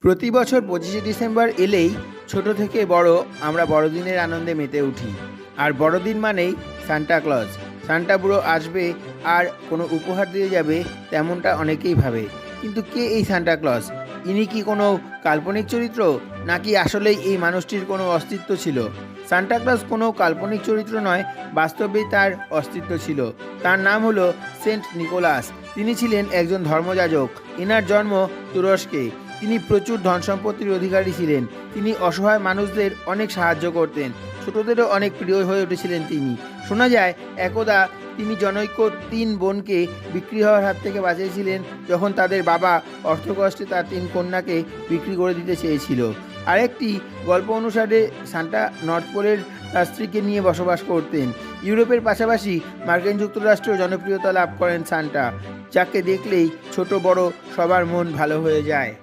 প্রতি বছর 25শে ডিসেম্বর এলেই ছোট থেকে বড় আমরা বড়দিনের আনন্দে মেতে উঠি। আর বড়দিন মানেই সান্টা ক্লজ। সান্টা বুড়ো আসবে আর কোনো উপহার দিয়ে যাবে, তেমনটা অনেকেই ভাবে। কিন্তু কে এই সান্টা ক্লজ? ইনি কি কোনো কাল্পনিক চরিত্র, নাকি আসলেই এই মানুষটির কোনো অস্তিত্ব ছিল? সান্টা ক্লজ কোনো কাল্পনিক চরিত্র নয়, বাস্তবেই তার অস্তিত্ব ছিল। তার নাম হলো সেন্ট নিকোলাস। তিনি ছিলেন একজন ধর্মযাজক। এনার জন্ম তুরস্কে। তিনি প্রচুর ধন সম্পত্তির অধিকারী ছিলেন। তিনি অসহায় মানুষদের অনেক সাহায্য করতেন। ছোটদেরও অনেক প্রিয় হয়ে উঠেছিলেন তিনি। শোনা যায় একদা তিনি জনৈক 3 বোনকে বিক্রি হওয়ার হাত থেকে বাঁচিয়েছিলেন, যখন তাদের বাবা অর্থকষ্টে তার 3 কন্যাকে বিক্রি করে দিতে চেয়েছিল। আরেকটি গল্প অনুসারে সান্টা নর্থ পোলের তার স্ত্রীকে নিয়ে বসবাস করতেন। ইউরোপের পাশাপাশি মার্কিন যুক্তরাষ্ট্রেও জনপ্রিয়তা লাভ করেন সান্টা, যাকে দেখলেই ছোট বড় সবার মন ভালো হয়ে যায়।